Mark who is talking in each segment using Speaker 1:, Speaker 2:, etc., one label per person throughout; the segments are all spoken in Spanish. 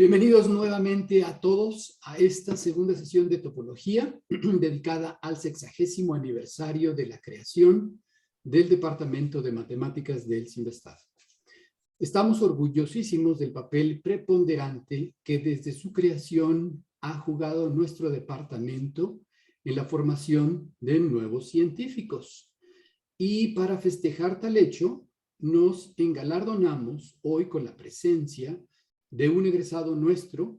Speaker 1: Bienvenidos nuevamente a todos a esta segunda sesión de topología dedicada al 60º aniversario de la creación del Departamento de Matemáticas del CIMBESTAB. Estamos orgullosísimos del papel preponderante que desde su creación ha jugado nuestro departamento en la formación de nuevos científicos. Y para festejar tal hecho, nos engalardonamos hoy con la presencia de un egresado nuestro,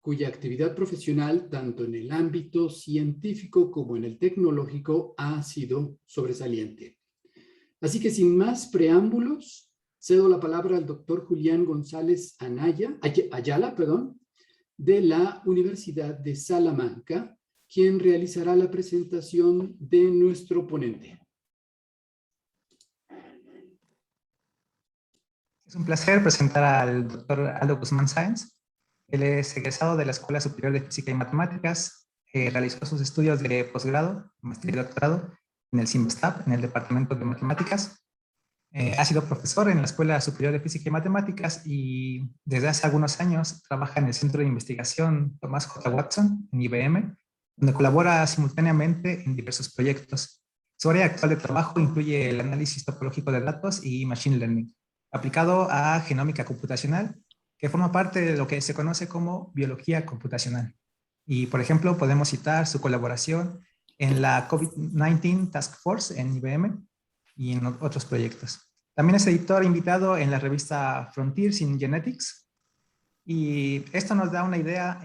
Speaker 1: cuya actividad profesional, tanto en el ámbito científico como en el tecnológico, ha sido sobresaliente. Así que sin más preámbulos, cedo la palabra al doctor Julián González Ayala, de la Universidad de Salamanca, quien realizará la presentación de nuestro ponente.
Speaker 2: Es un placer presentar al doctor Aldo Guzmán Sáenz. Él es egresado de la Escuela Superior de Física y Matemáticas. Realizó sus estudios de posgrado, maestría y doctorado en el CIMBESTAB, en el Departamento de Matemáticas. Ha sido profesor en la Escuela Superior de Física y Matemáticas y desde hace algunos años trabaja en el Centro de Investigación Thomas J. Watson, en IBM, donde colabora simultáneamente en diversos proyectos. Su área actual de trabajo incluye el análisis topológico de datos y machine learning, aplicado a genómica computacional, que forma parte de lo que se conoce como biología computacional. Y, por ejemplo, podemos citar su colaboración en la COVID-19 Task Force en IBM y en otros proyectos. También es editor invitado en la revista Frontiers in Genetics, y esto nos da una idea,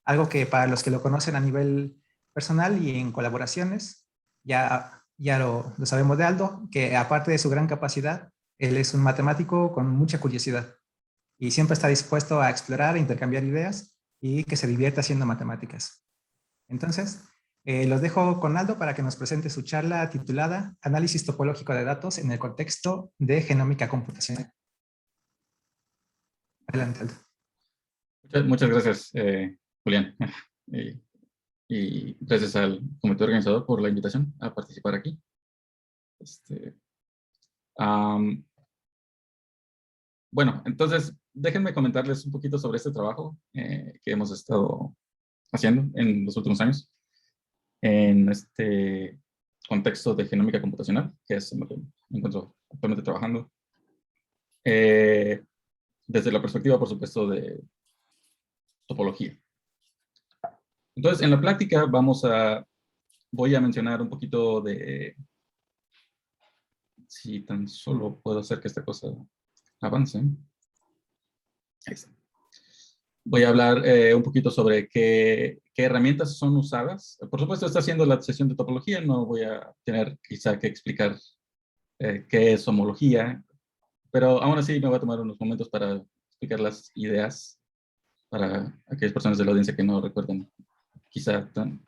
Speaker 2: algo que para los que lo conocen a nivel personal y en colaboraciones, ya lo sabemos de Aldo, que aparte de su gran capacidad, él es un matemático con mucha curiosidad y siempre está dispuesto a explorar e intercambiar ideas y que se divierta haciendo matemáticas. Entonces, los dejo con Aldo para que nos presente su charla titulada Análisis topológico de datos en el contexto de genómica computacional. Adelante, Aldo.
Speaker 3: Muchas gracias, Julián. Y gracias al comité organizador por la invitación a participar aquí. Bueno, entonces, déjenme comentarles un poquito sobre este trabajo que hemos estado haciendo en los últimos años en este contexto de genómica computacional, que es en lo que me encuentro actualmente trabajando. Desde la perspectiva, por supuesto, de topología. Entonces, en la práctica voy a mencionar un poquito de, si tan solo puedo hacer que esta cosa avance. Ahí está. Voy a hablar un poquito sobre qué herramientas son usadas. Por supuesto, está haciendo la sesión de topología, no voy a tener quizá que explicar qué es homología, pero aún así me voy a tomar unos momentos para explicar las ideas para aquellas personas de la audiencia que no recuerden quizá tan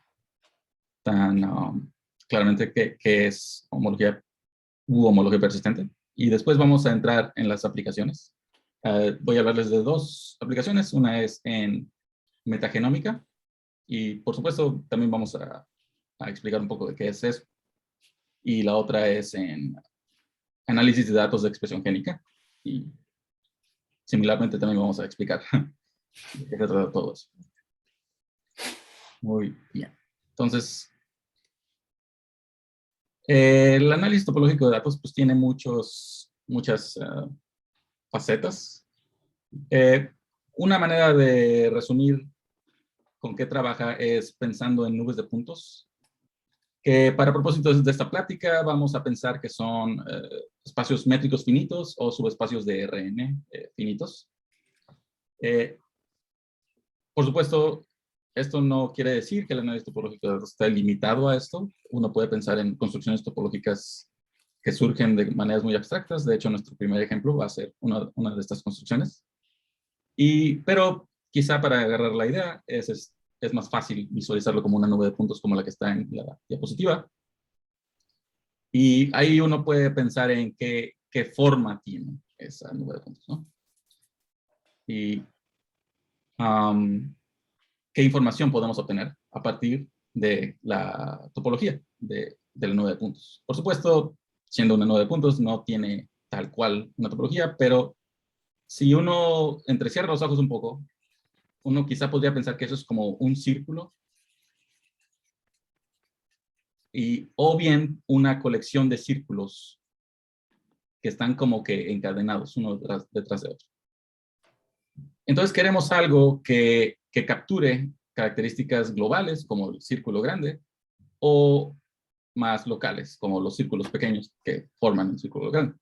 Speaker 3: claramente qué es homología u homología persistente. Y después vamos a entrar en las aplicaciones. Voy a hablarles de dos aplicaciones. Una es en metagenómica y, por supuesto, también vamos a explicar un poco de qué es eso. Y la otra es en análisis de datos de expresión génica. Y similarmente también vamos a explicar de qué se trata todo eso. Muy bien. Entonces, el análisis topológico de datos pues tiene muchas facetas. Una manera de resumir con qué trabaja es pensando en nubes de puntos, que para propósitos de esta plática vamos a pensar que son espacios métricos finitos o subespacios de RN finitos. Por supuesto, esto no quiere decir que el análisis topológico de datos esté limitado a esto. Uno puede pensar en construcciones topológicas que surgen de maneras muy abstractas. De hecho, nuestro primer ejemplo va a ser una de estas construcciones. Pero quizá para agarrar la idea es más fácil visualizarlo como una nube de puntos como la que está en la diapositiva. Y ahí uno puede pensar en qué forma tiene esa nube de puntos, ¿no? Y qué información podemos obtener a partir de la topología de la nube de puntos. Por supuesto, siendo una nube de puntos, no tiene tal cual una topología, pero si uno entrecierra los ojos un poco uno quizá podría pensar que eso es como un círculo, o bien una colección de círculos que están como que encadenados uno detrás de otro. Entonces queremos algo que capture características globales, como el círculo grande, o más locales, como los círculos pequeños que forman el círculo grande.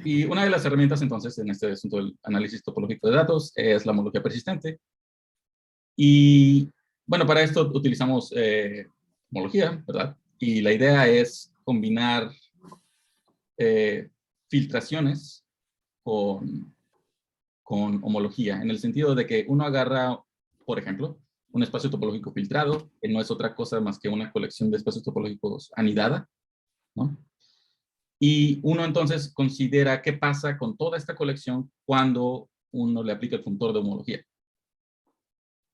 Speaker 3: Y una de las herramientas, entonces, en este asunto del análisis topológico de datos es la homología persistente. Y, bueno, para esto utilizamos homología, ¿verdad? Y la idea es combinar filtraciones con homología, en el sentido de que uno agarra, por ejemplo, un espacio topológico filtrado, que no es otra cosa más que una colección de espacios topológicos anidada, ¿no? Y uno entonces considera qué pasa con toda esta colección cuando uno le aplica el funtor de homología.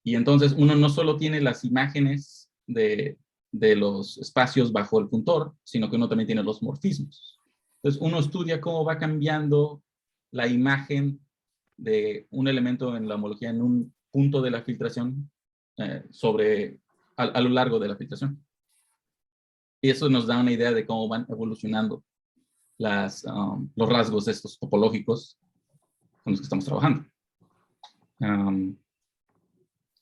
Speaker 3: Y entonces uno no solo tiene las imágenes de los espacios bajo el funtor, sino que uno también tiene los morfismos. Entonces uno estudia cómo va cambiando la imagen de un elemento en la homología en un punto de la filtración a lo largo de la filtración. Y eso nos da una idea de cómo van evolucionando los rasgos estos topológicos con los que estamos trabajando.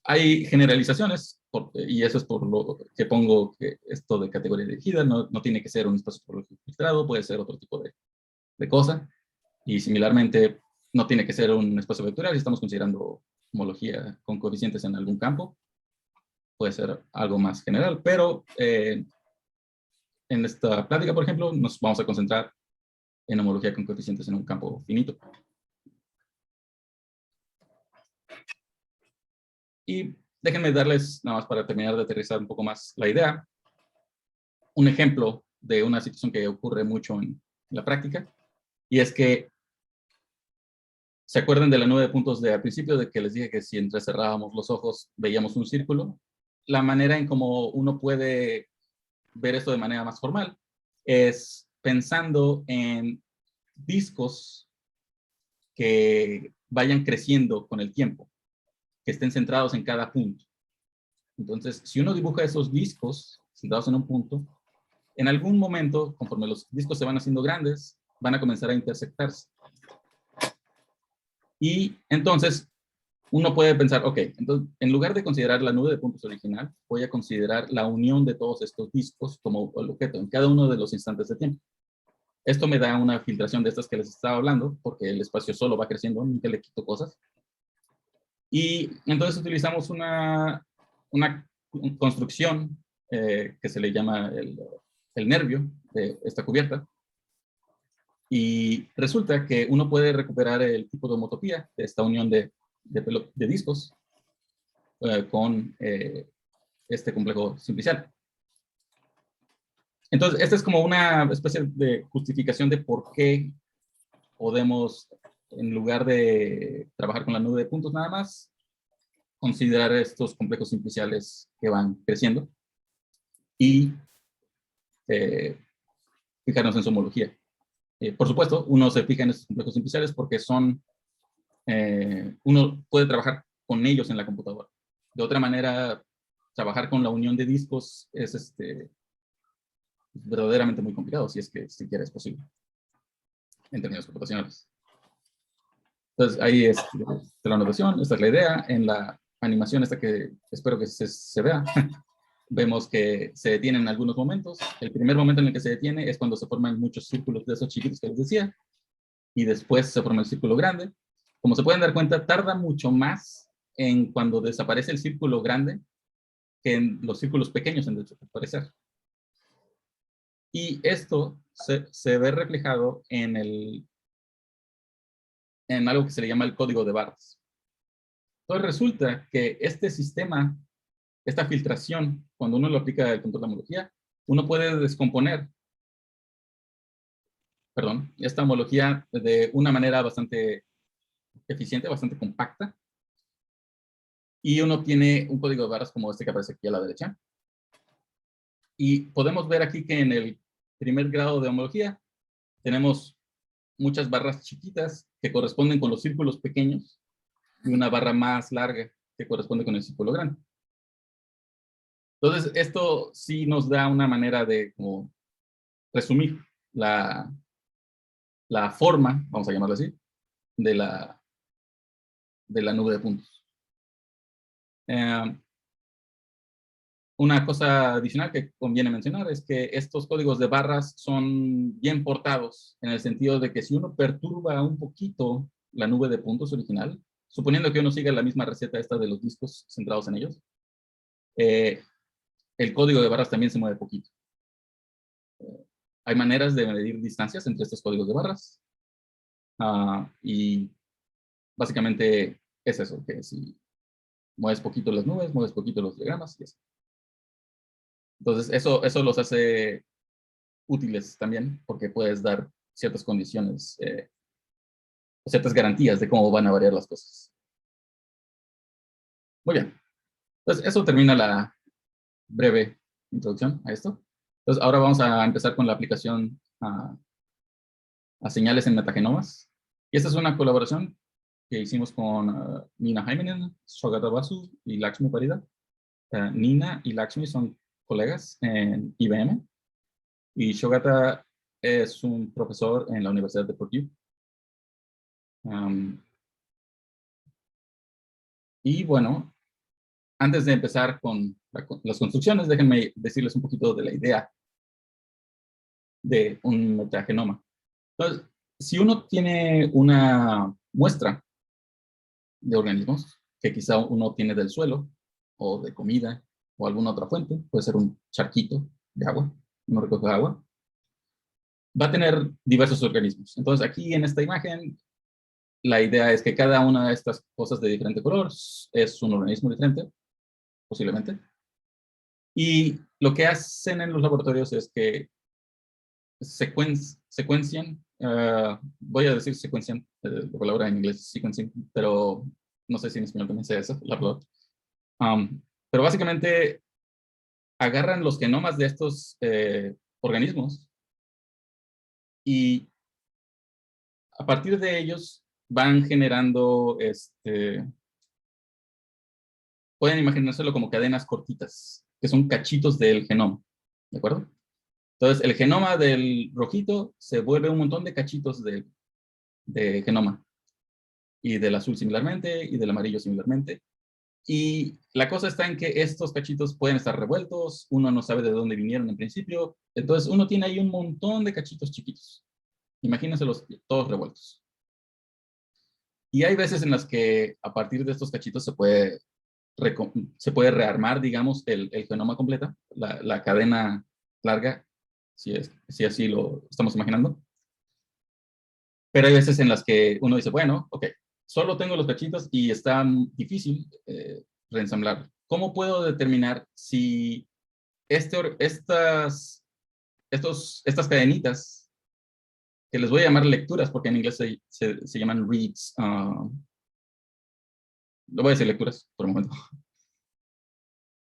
Speaker 3: Hay generalizaciones, y eso es por lo que pongo que esto de categoría dirigida no tiene que ser un espacio topológico filtrado, puede ser otro tipo de cosa. Y similarmente, no tiene que ser un espacio vectorial si estamos considerando homología con coeficientes en algún campo. Puede ser algo más general, pero en esta plática, por ejemplo, nos vamos a concentrar en homología con coeficientes en un campo finito. Y déjenme darles, nada más para terminar de aterrizar un poco más la idea, un ejemplo de una situación que ocurre mucho en la práctica, y es que ¿se acuerdan de la nube de puntos de al principio, de que les dije que si entrecerrábamos los ojos veíamos un círculo? La manera en cómo uno puede ver esto de manera más formal es pensando en discos que vayan creciendo con el tiempo, que estén centrados en cada punto. Entonces, si uno dibuja esos discos centrados en un punto, en algún momento, conforme los discos se van haciendo grandes, van a comenzar a intersectarse. Y entonces, uno puede pensar, ok, entonces, en lugar de considerar la nube de puntos original, voy a considerar la unión de todos estos discos como el objeto en cada uno de los instantes de tiempo. Esto me da una filtración de estas que les estaba hablando, porque el espacio solo va creciendo, nunca le quito cosas. Y entonces utilizamos una construcción que se le llama el nervio de esta cubierta. Y resulta que uno puede recuperar el tipo de homotopía de esta unión de discos con este complejo simplicial. Entonces, esta es como una especie de justificación de por qué podemos, en lugar de trabajar con la nube de puntos nada más, considerar estos complejos simpliciales que van creciendo y fijarnos en su homología. Por supuesto, uno se fija en estos complejos simpliciales porque uno puede trabajar con ellos en la computadora. De otra manera, trabajar con la unión de discos es verdaderamente muy complicado, si es que siquiera es posible, en términos computacionales. Entonces, ahí es la anotación, esta es la idea. En la animación esta que espero que se vea, vemos que se detiene en algunos momentos. El primer momento en el que se detiene es cuando se forman muchos círculos de esos chiquitos que les decía, y después se forma el círculo grande. Como se pueden dar cuenta, tarda mucho más en cuando desaparece el círculo grande que en los círculos pequeños en desaparecer. Y esto se ve reflejado en algo que se le llama el código de barras. Entonces resulta que este sistema, esta filtración, cuando uno lo aplica el control de homología, uno puede descomponer, esta homología de una manera bastante eficiente, bastante compacta, y uno tiene un código de barras como este que aparece aquí a la derecha. Y podemos ver aquí que en el primer grado de homología tenemos muchas barras chiquitas que corresponden con los círculos pequeños y una barra más larga que corresponde con el círculo grande. Entonces, esto sí nos da una manera de como, resumir la forma, vamos a llamarlo así, de la nube de puntos. Una cosa adicional que conviene mencionar es que estos códigos de barras son bien portados, en el sentido de que si uno perturba un poquito la nube de puntos original, suponiendo que uno siga la misma receta esta de los discos centrados en ellos, el código de barras también se mueve poquito. Hay maneras de medir distancias entre estos códigos de barras, y básicamente es eso, que si mueves poquito las nubes, mueves poquito los diagramas, y eso. Entonces, eso los hace útiles también, porque puedes dar ciertas condiciones, ciertas garantías de cómo van a variar las cosas. Muy bien. Entonces, eso termina la breve introducción a esto. Entonces, ahora vamos a empezar con la aplicación a señales en metagenomas. Y esta es una colaboración que hicimos con Nina Haiminen, Shogata Basu y Lakshmi Parida. Nina y Lakshmi son colegas en IBM, y Shogata es un profesor en la Universidad de Purdue. Y bueno, antes de empezar con las construcciones, déjenme decirles un poquito de la idea de un metagenoma. Entonces, si uno tiene una muestra de organismos, que quizá uno tiene del suelo, o de comida, o alguna otra fuente, puede ser un charquito de agua, uno recoge agua, va a tener diversos organismos. Entonces, aquí en esta imagen, la idea es que cada una de estas cosas de diferente color es un organismo diferente, posiblemente. Y lo que hacen en los laboratorios es que secuencian, voy a decir secuencian, la palabra en inglés es sequencing, pero no sé si en español también sea eso, la palabra. Pero básicamente agarran los genomas de estos organismos y a partir de ellos van generando, pueden imaginárselo como cadenas cortitas, que son cachitos del genoma, ¿de acuerdo? Entonces, el genoma del rojito se vuelve un montón de cachitos de genoma, y del azul similarmente, y del amarillo similarmente. Y la cosa está en que estos cachitos pueden estar revueltos, uno no sabe de dónde vinieron en principio, entonces uno tiene ahí un montón de cachitos chiquitos. Imagínenselos todos revueltos. Y hay veces en las que a partir de estos cachitos se puede rearmar, digamos, el genoma completo, la cadena larga, si así lo estamos imaginando. Pero hay veces en las que uno dice, bueno, ok, solo tengo los cachitos y está difícil reensamblar. ¿Cómo puedo determinar si estas cadenitas, que les voy a llamar lecturas, porque en inglés se llaman reads, lo voy a decir lecturas por un momento.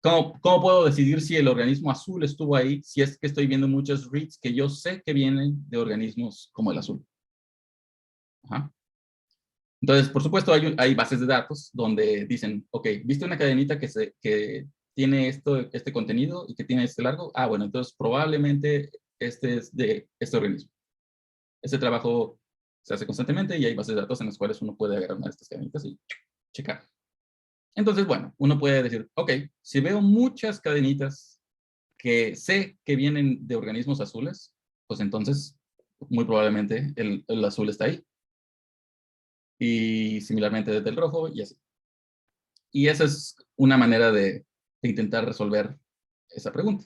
Speaker 3: ¿Cómo puedo decidir si el organismo azul estuvo ahí, si es que estoy viendo muchos reads que yo sé que vienen de organismos como el azul? Ajá. Entonces, por supuesto, hay bases de datos donde dicen, ok, ¿viste una cadenita que tiene este contenido y que tiene este largo? Ah, bueno, entonces probablemente este es de este organismo. Este trabajo se hace constantemente y hay bases de datos en las cuales uno puede agarrar una de estas cadenitas y checar. Entonces, bueno, uno puede decir, ok, si veo muchas cadenitas que sé que vienen de organismos azules, pues entonces muy probablemente el azul está ahí. Y similarmente desde el rojo y así. Y esa es una manera de intentar resolver esa pregunta.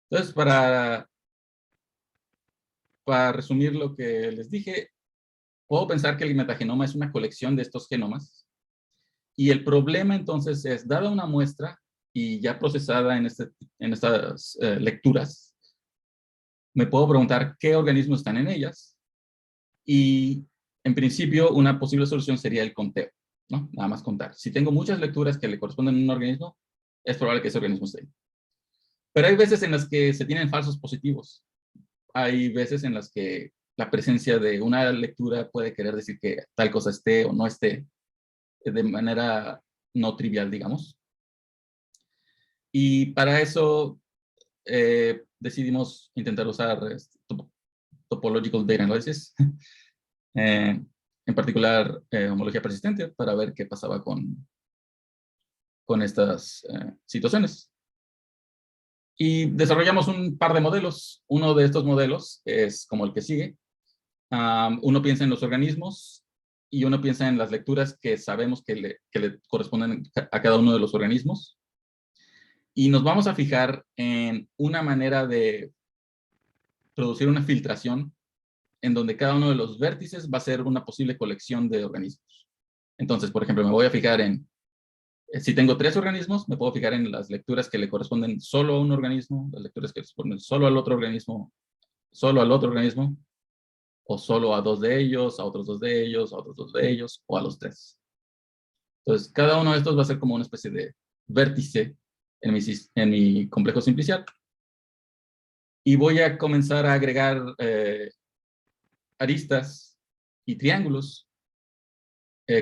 Speaker 3: Entonces, para resumir lo que les dije, puedo pensar que el metagenoma es una colección de estos genomas. Y el problema entonces es, dada una muestra y ya procesada en estas lecturas, me puedo preguntar qué organismos están en ellas. Y en principio, una posible solución sería el conteo, ¿no? Nada más contar. Si tengo muchas lecturas que le corresponden a un organismo, es probable que ese organismo esté ahí. Pero hay veces en las que se tienen falsos positivos. Hay veces en las que la presencia de una lectura puede querer decir que tal cosa esté o no esté de manera no trivial, digamos. Y para eso decidimos intentar usar Topological Data Analysis, en particular homología persistente, para ver qué pasaba con estas situaciones. Y desarrollamos un par de modelos. Uno de estos modelos es como el que sigue. Uno piensa en los organismos y uno piensa en las lecturas que sabemos que le corresponden a cada uno de los organismos. Y nos vamos a fijar en una manera de producir una filtración en donde cada uno de los vértices va a ser una posible colección de organismos. Entonces, por ejemplo, me voy a fijar en, si tengo 3 organismos, me puedo fijar en las lecturas que le corresponden solo a un organismo, las lecturas que corresponden solo al otro organismo, o solo a 2 de ellos, a otros 2 de ellos, a otros 2 de ellos, o a los 3. Entonces, cada uno de estos va a ser como una especie de vértice en mi complejo simplicial. Y voy a comenzar a agregar aristas y triángulos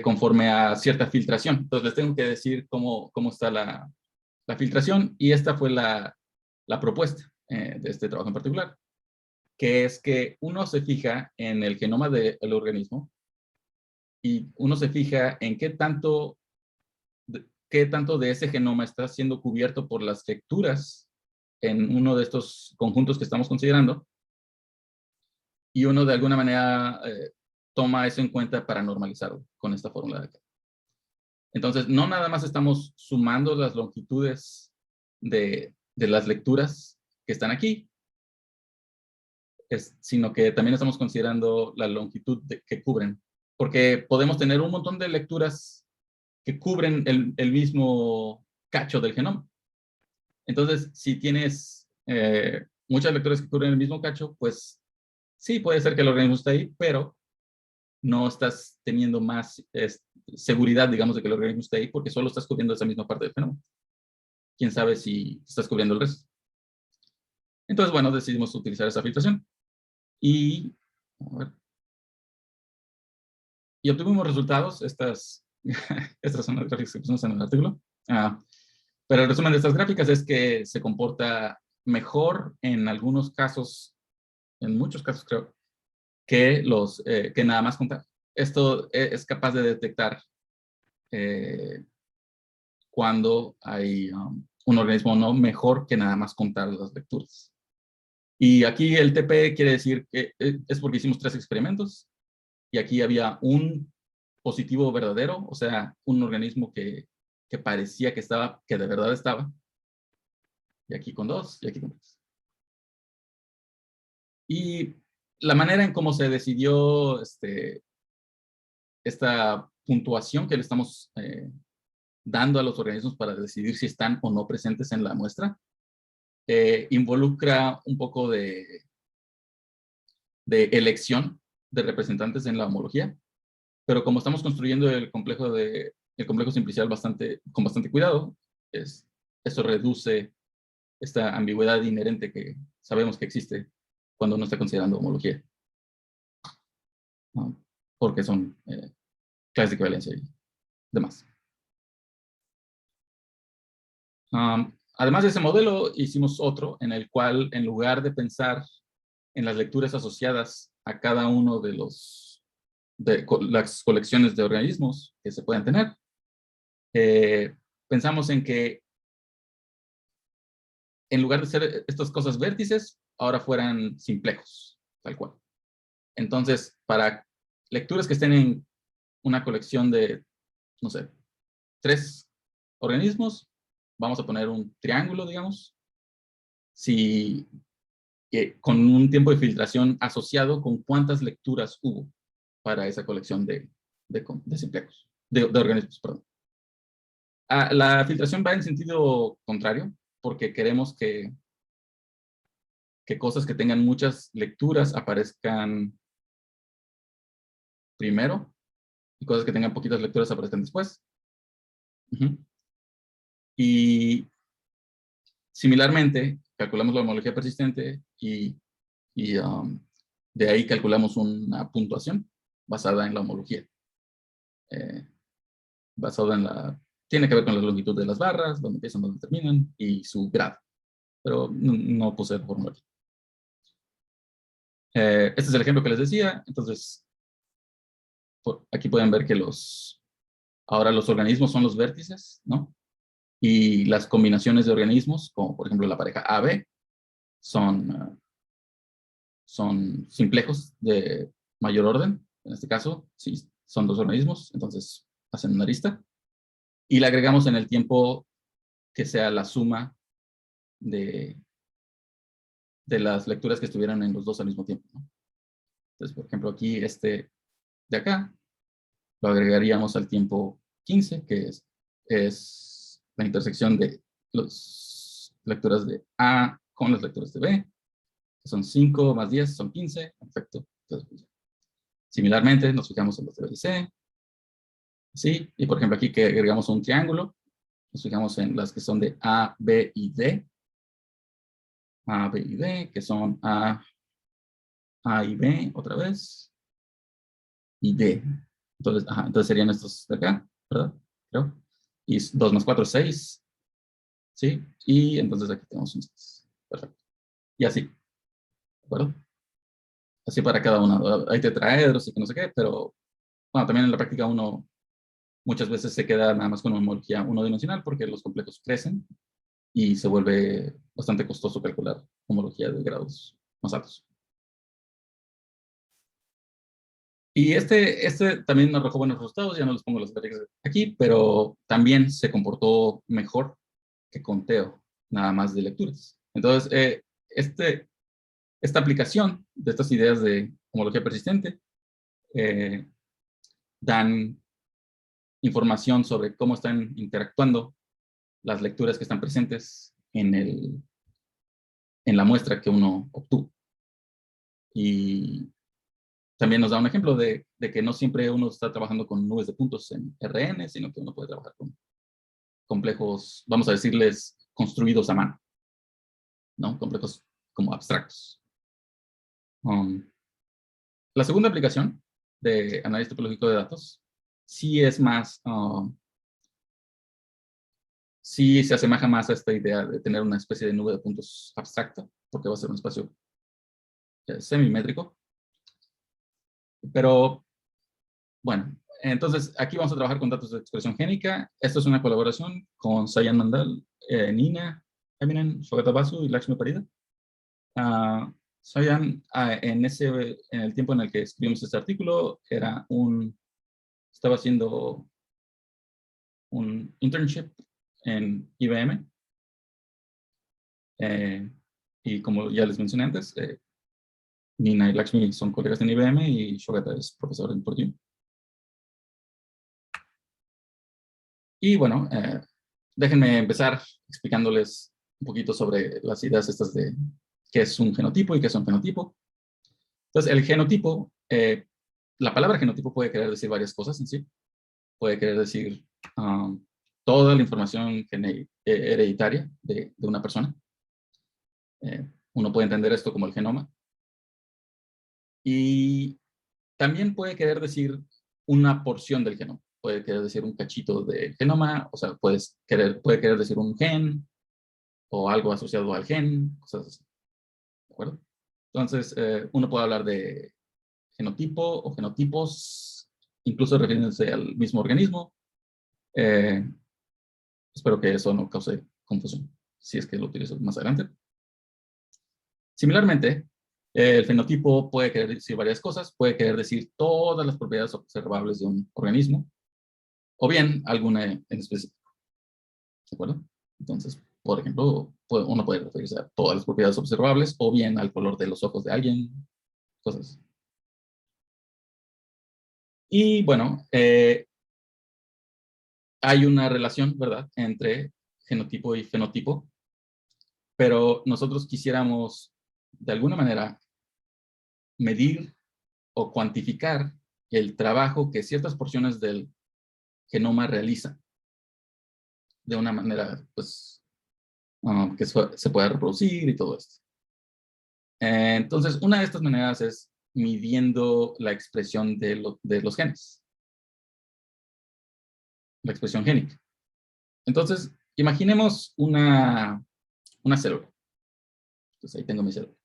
Speaker 3: conforme a cierta filtración. Entonces, les tengo que decir cómo está la filtración, y esta fue la propuesta de este trabajo en particular, que es que uno se fija en el genoma del organismo y uno se fija en qué tanto de ese genoma está siendo cubierto por las lecturas en uno de estos conjuntos que estamos considerando, y uno de alguna manera toma eso en cuenta para normalizarlo con esta fórmula de acá. Entonces, no nada más estamos sumando las longitudes de las lecturas que están aquí, sino que también estamos considerando la longitud que cubren, porque podemos tener un montón de lecturas que cubren el mismo cacho del genoma. Entonces, si tienes muchas lecturas que cubren el mismo cacho, pues sí, puede ser que el organismo esté ahí, pero no estás teniendo más seguridad, digamos, de que el organismo esté ahí, porque solo estás cubriendo esa misma parte del genoma. ¿Quién sabe si estás cubriendo el resto? Entonces, bueno, decidimos utilizar esa filtración. Y obtuvimos resultados. Estas son las gráficas que pusimos en el artículo. Pero el resumen de estas gráficas es que se comporta mejor en algunos casos, en muchos casos creo, que nada más contar. Esto es capaz de detectar cuando hay un organismo no mejor que nada más contar las lecturas. Y aquí el TP quiere decir que es porque hicimos 3 experimentos, y aquí había un positivo verdadero, o sea, un organismo que parecía que de verdad estaba, y aquí con 2, y aquí con 3. Y la manera en cómo se decidió esta puntuación que le estamos dando a los organismos para decidir si están o no presentes en la muestra, involucra un poco de elección de representantes en la homología, pero como estamos construyendo el complejo simplicial con bastante cuidado, eso reduce esta ambigüedad inherente que sabemos que existe cuando uno está considerando homología, ¿no? Porque son clases de equivalencia y demás. Además de ese modelo, hicimos otro en el cual, en lugar de pensar en las lecturas asociadas a cada uno de las colecciones de organismos que se pueden tener, pensamos en que en lugar de ser estas cosas vértices, ahora fueran simplejos, tal cual. Entonces, para lecturas que estén en una colección de, no sé, 3 organismos, vamos a poner un triángulo, digamos, con un tiempo de filtración asociado con cuántas lecturas hubo para esa colección de simplejos, de organismos, perdón. La filtración va en sentido contrario, porque queremos que cosas que tengan muchas lecturas aparezcan primero, y cosas que tengan poquitas lecturas aparezcan después. Y similarmente, calculamos la homología persistente y De ahí calculamos una puntuación basada en la homología. Tiene que ver con la longitud de las barras, dónde empiezan, dónde terminan, y su grado. Pero no posee fórmula aquí. Este es el ejemplo que les decía. Entonces, aquí pueden ver que ahora los organismos son los vértices, ¿no? Y las combinaciones de organismos, como por ejemplo la pareja AB, son simplejos de mayor orden. En este caso, sí, son dos organismos, entonces hacen una arista. Y le agregamos en el tiempo que sea la suma de las lecturas que estuvieran en los dos al mismo tiempo, ¿no? Entonces, por ejemplo, aquí de acá, lo agregaríamos al tiempo 15, que es la intersección de las lecturas de A con las lecturas de B, que son 5 más 10, son 15, perfecto. Entonces, pues, similarmente, nos fijamos en los de B y C, ¿sí? Y por ejemplo, aquí que agregamos un triángulo, nos fijamos en las que son de A, B y D, A, B y D, que son A y B otra vez, y D. Entonces serían estos de acá, ¿verdad? Creo. Y 2 más 4 es 6, ¿sí? Y entonces aquí tenemos un 6. Perfecto. Y así, ¿de acuerdo? Así para cada uno. Hay tetraedros y que no sé qué, pero bueno, también en la práctica uno muchas veces se queda nada más con una homología unidimensional porque los complejos crecen y se vuelve bastante costoso calcular homología de grados más altos. Y este también nos arrojó buenos resultados, ya no les pongo las gráficas aquí, pero también se comportó mejor que conteo, nada más de lecturas. Entonces, esta aplicación de estas ideas de homología persistente dan información sobre cómo están interactuando las lecturas que están presentes en la muestra que uno obtuvo. Y también nos da un ejemplo de que no siempre uno está trabajando con nubes de puntos en RN, sino que uno puede trabajar con complejos, vamos a decirles, construidos a mano, ¿no? Complejos como abstractos. La segunda aplicación de análisis topológico de datos sí es más, sí se asemeja más a esta idea de tener una especie de nube de puntos abstracta, porque va a ser un espacio semimétrico. Pero, bueno, entonces aquí vamos a trabajar con datos de expresión génica. Esto es una colaboración con Sayan Mandal, Nina Eminen, Shogata Basu y Lakshmi Parida. Sayan, en el tiempo en el que escribimos este artículo, estaba haciendo un internship en IBM. Y como ya les mencioné antes, Nina y Lakshmi son colegas en IBM y Shogata es profesor en Purdue. Y bueno, déjenme empezar explicándoles un poquito sobre las ideas estas de qué es un genotipo y qué es un fenotipo. Entonces, el genotipo, la palabra genotipo puede querer decir varias cosas en sí. Puede querer decir toda la información hereditaria de una persona. Uno puede entender esto como el genoma. Y también puede querer decir una porción del genoma. Puede querer decir un cachito del genoma, o sea, puede querer decir un gen o algo asociado al gen, cosas así. ¿De acuerdo? Entonces, uno puede hablar de genotipo o genotipos, incluso refiriéndose al mismo organismo. Espero que eso no cause confusión, si es que lo utilizo más adelante. Similarmente, el fenotipo puede querer decir varias cosas, puede querer decir todas las propiedades observables de un organismo, o bien alguna en específico. ¿De acuerdo? Entonces, por ejemplo, uno puede referirse a todas las propiedades observables, o bien al color de los ojos de alguien, cosas. Y bueno, hay una relación, ¿verdad?, entre genotipo y fenotipo, pero nosotros quisiéramos, de alguna manera, medir o cuantificar el trabajo que ciertas porciones del genoma realizan de una manera, pues, que se pueda reproducir y todo esto. Entonces, una de estas maneras es midiendo la expresión de los genes, la expresión génica. Entonces, imaginemos una célula. Entonces, ahí tengo mi célula.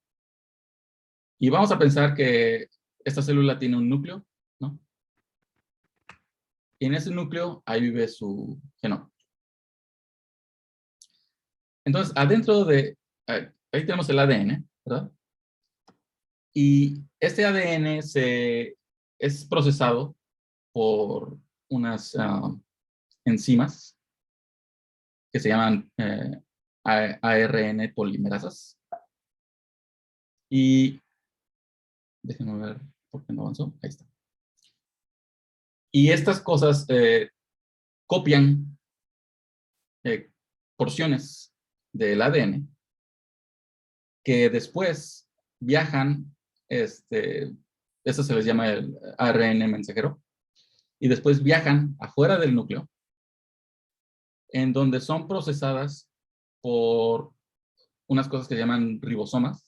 Speaker 3: Y vamos a pensar que esta célula tiene un núcleo, ¿no? Y en ese núcleo, ahí vive su genoma. Entonces, adentro de, ahí tenemos el ADN, ¿verdad? Y este ADN es procesado por unas enzimas que se llaman ARN polimerasas. Y déjenme ver por qué no avanzó. Ahí está. Y estas cosas copian porciones del ADN que después viajan, eso se les llama el ARN mensajero, y después viajan afuera del núcleo, en donde son procesadas por unas cosas que se llaman ribosomas,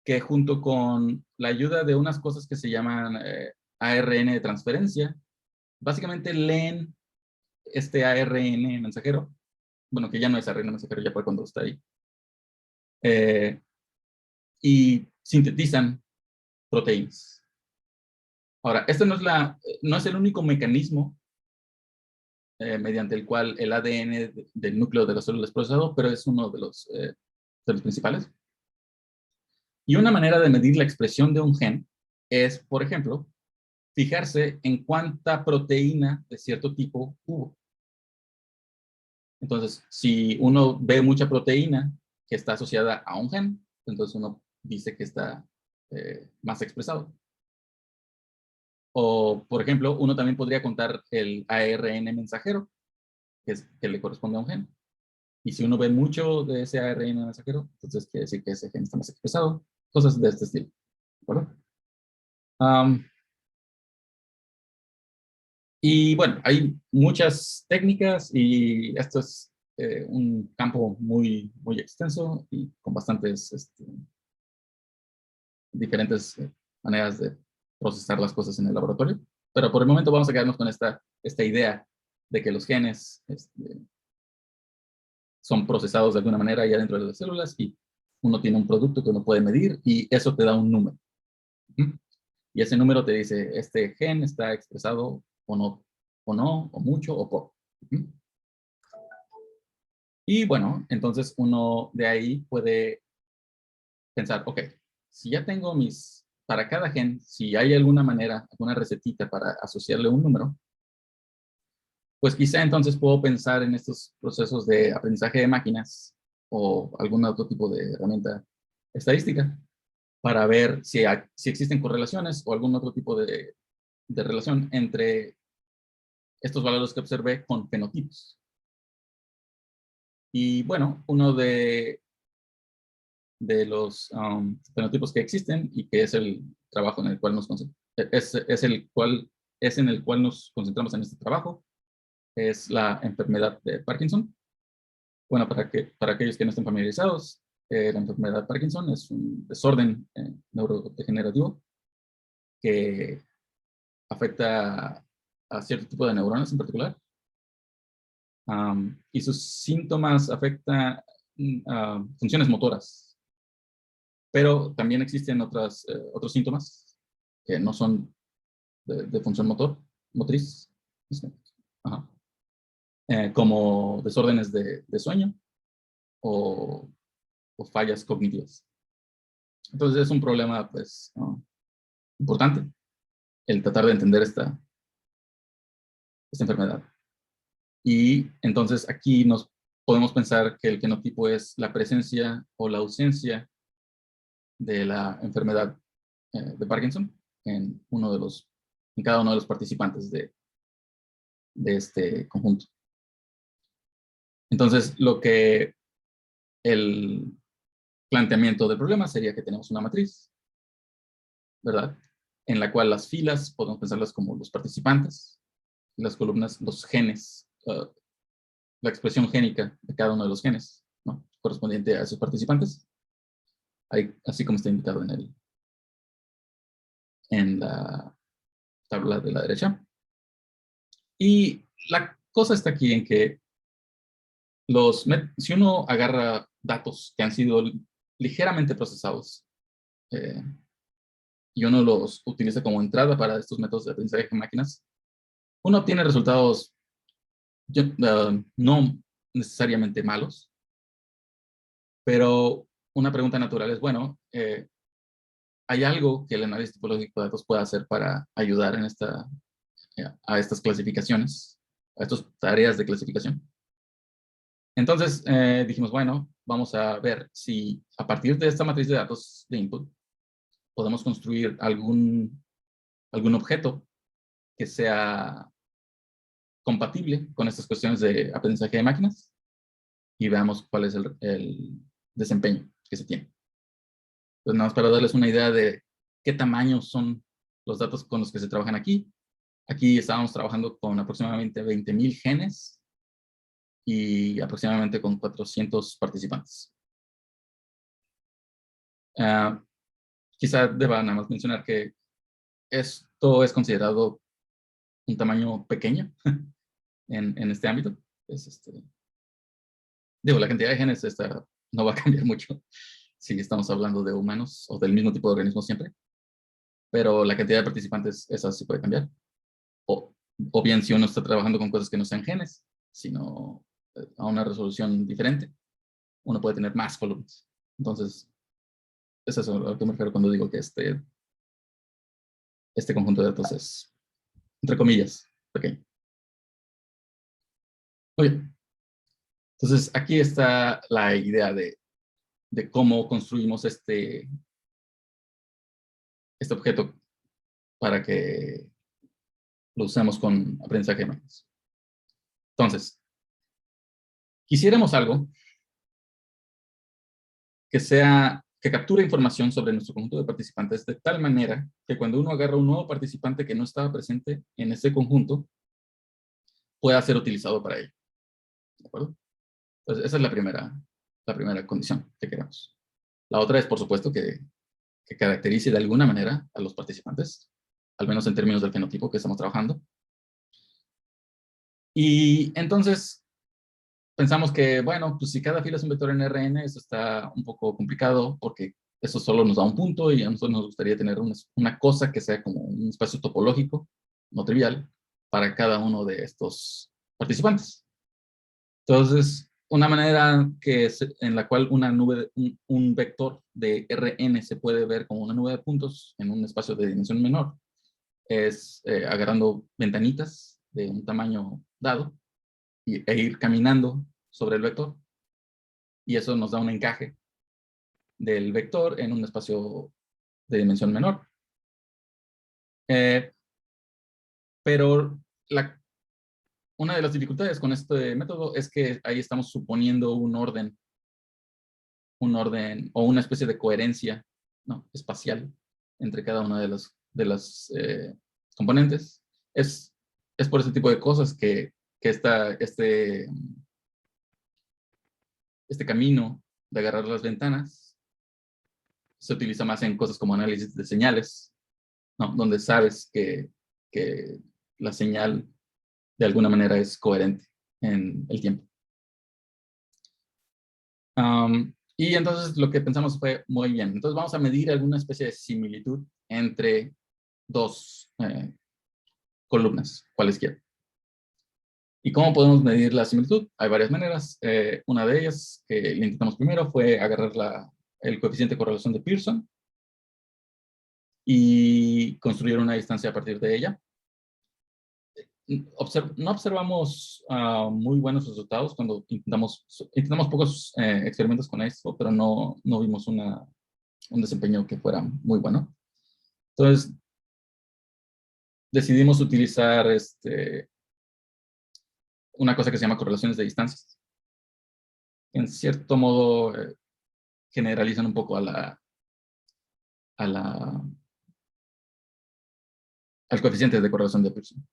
Speaker 3: que junto con la ayuda de unas cosas que se llaman ARN de transferencia, básicamente leen este ARN mensajero, bueno, que ya no es ARN mensajero, ya fue cuando está ahí, y sintetizan proteínas. Ahora, este no es el único mecanismo mediante el cual el ADN del núcleo de la célula es procesado, pero es uno de los principales. Y una manera de medir la expresión de un gen es, por ejemplo, fijarse en cuánta proteína de cierto tipo hubo. Entonces, si uno ve mucha proteína que está asociada a un gen, entonces uno dice que está más expresado. O, por ejemplo, uno también podría contar el ARN mensajero, que le corresponde a un gen. Y si uno ve mucho de ese ARN mensajero, entonces quiere decir que ese gen está más expresado. Cosas de este estilo. ¿De acuerdo? Y bueno, hay muchas técnicas y esto es un campo muy, muy extenso y con bastantes diferentes maneras de procesar las cosas en el laboratorio. Pero por el momento vamos a quedarnos con esta idea de que los genes son procesados de alguna manera ya dentro de las células y uno tiene un producto que uno puede medir y eso te da un número. Y ese número te dice, este gen está expresado o no, o mucho, o poco. Y bueno, entonces uno de ahí puede pensar, ok, si ya tengo para cada gen, si hay alguna manera, alguna recetita para asociarle un número, pues quizá entonces puedo pensar en estos procesos de aprendizaje de máquinas o algún otro tipo de herramienta estadística para ver si existen correlaciones o algún otro tipo de relación entre estos valores que observé con fenotipos. Y bueno, uno de los fenotipos que existen y que es el trabajo en el cual en el cual nos concentramos en este trabajo, es la enfermedad de Parkinson. Bueno, para aquellos que no estén familiarizados, la enfermedad de Parkinson es un desorden neurodegenerativo que afecta a cierto tipo de neuronas en particular. Y sus síntomas afectan funciones motoras. Pero también existen otros síntomas que no son de función motriz, ajá. Como desórdenes de sueño o fallas cognitivas. Entonces es un problema pues, importante el tratar de entender esta enfermedad. Y entonces aquí nos podemos pensar que el fenotipo es la presencia o la ausencia de la enfermedad de Parkinson en cada uno de los participantes de este conjunto. Entonces, el planteamiento del problema sería que tenemos una matriz, ¿verdad? En la cual las filas podemos pensarlas como los participantes, y las columnas, los genes, la expresión génica de cada uno de los genes, ¿no? Correspondiente a esos participantes. así como está indicado en la tabla de la derecha. Y la cosa está aquí en que si uno agarra datos que han sido ligeramente procesados y uno los utiliza como entrada para estos métodos de aprendizaje de máquinas, uno obtiene resultados no necesariamente malos, pero una pregunta natural es, bueno, ¿hay algo que el análisis tipológico de datos pueda hacer para ayudar a estas clasificaciones, a estas tareas de clasificación? Entonces dijimos, bueno, vamos a ver si a partir de esta matriz de datos de input podemos construir algún objeto que sea compatible con estas cuestiones de aprendizaje de máquinas y veamos cuál es el desempeño que se tiene. Entonces, nada más para darles una idea de qué tamaño son los datos con los que se trabajan aquí. Aquí estábamos trabajando con aproximadamente 20,000 genes y aproximadamente con 400 participantes. Quizá deba nada más mencionar que esto es considerado un tamaño pequeño en este ámbito. Digo, la cantidad de genes no va a cambiar mucho si estamos hablando de humanos o del mismo tipo de organismos siempre, pero la cantidad de participantes, esa sí puede cambiar. O bien si uno está trabajando con cosas que no sean genes, sino a una resolución diferente, uno puede tener más columnas. Entonces, eso es a lo que me refiero cuando digo que este conjunto de datos es, entre comillas, pequeño. Muy bien. Entonces, aquí está la idea de cómo construimos este objeto para que lo usemos con aprendizaje de máquinas. Entonces, quisiéramos algo que capture información sobre nuestro conjunto de participantes de tal manera que cuando uno agarra un nuevo participante que no estaba presente en ese conjunto, pueda ser utilizado para ello. ¿De acuerdo? Entonces, esa es la primera condición que queremos. La otra es, por supuesto, que caracterice de alguna manera a los participantes, al menos en términos del fenotipo que estamos trabajando. Y entonces, pensamos que, bueno, pues si cada fila es un vector en Rn, eso está un poco complicado porque eso solo nos da un punto y a nosotros nos gustaría tener una cosa que sea como un espacio topológico, no trivial, para cada uno de estos participantes. Entonces, una manera en la cual una nube, un vector de Rn se puede ver como una nube de puntos en un espacio de dimensión menor es agarrando ventanitas de un tamaño dado e ir caminando sobre el vector. Y eso nos da un encaje del vector en un espacio de dimensión menor. Pero una de las dificultades con este método es que ahí estamos suponiendo un orden o una especie de coherencia espacial entre cada una de las componentes. Es por ese tipo de cosas que este camino de agarrar las ventanas se utiliza más en cosas como análisis de señales, donde sabes que la señal de alguna manera es coherente en el tiempo. Y entonces lo que pensamos fue, muy bien, entonces vamos a medir alguna especie de similitud entre dos columnas, cualesquiera. ¿Y cómo podemos medir la similitud? Hay varias maneras. Una de ellas que le intentamos primero fue agarrar el coeficiente de correlación de Pearson y construir una distancia a partir de ella. No observamos muy buenos resultados cuando intentamos pocos experimentos con esto, pero no vimos un desempeño que fuera muy bueno. Entonces, decidimos utilizar una cosa que se llama correlaciones de distancias. En cierto modo, generalizan un poco al coeficiente de correlación de Pearson.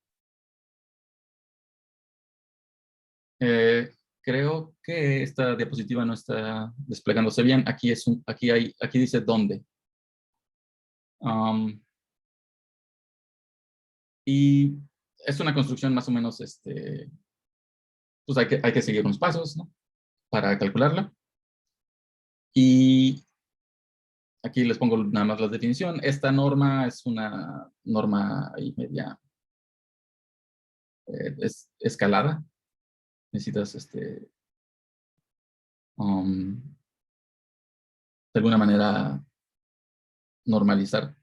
Speaker 3: Creo que esta diapositiva no está desplegándose bien. Aquí dice dónde. Y es una construcción más o menos, pues hay que seguir unos pasos, ¿no?, para calcularla. Y aquí les pongo nada más la definición. Esta norma es una norma ahí media escalada. Necesitas de alguna manera normalizar.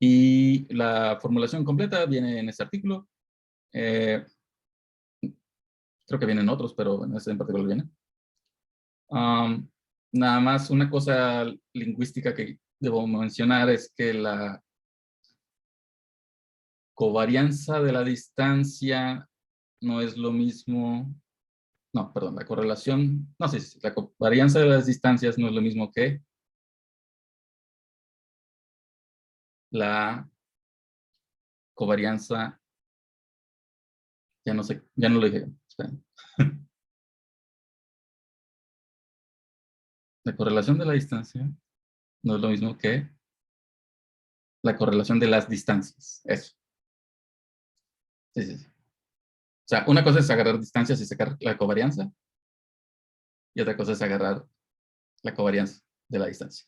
Speaker 3: Y la formulación completa viene en este artículo. Creo que vienen otros, pero en este en particular viene. Nada más una cosa lingüística que debo mencionar es que la covarianza de la distancia no es lo mismo. No, perdón, la correlación. No, sí, la covarianza de las distancias no es lo mismo que la covarianza. Ya no sé, ya no lo dije. Esperen. La correlación de la distancia no es lo mismo que la correlación de las distancias. Eso. Sí, sí, sí. O sea, una cosa es agarrar distancias y sacar la covarianza, y otra cosa es agarrar la covarianza de la distancia.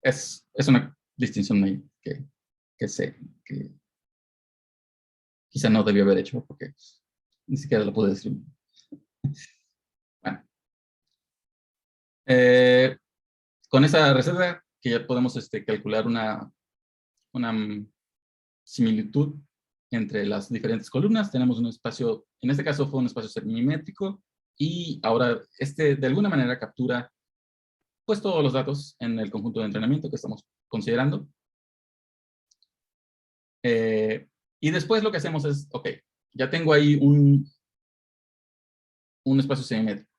Speaker 3: Es una distinción ahí que sé que quizá no debió haber hecho porque ni siquiera lo pude decir. Bueno. Con esa receta que ya podemos calcular una similitud entre las diferentes columnas. Tenemos un espacio, en este caso fue un espacio semimétrico, y ahora de alguna manera captura pues todos los datos en el conjunto de entrenamiento que estamos considerando. Y después lo que hacemos es, ok, ya tengo ahí un espacio semimétrico.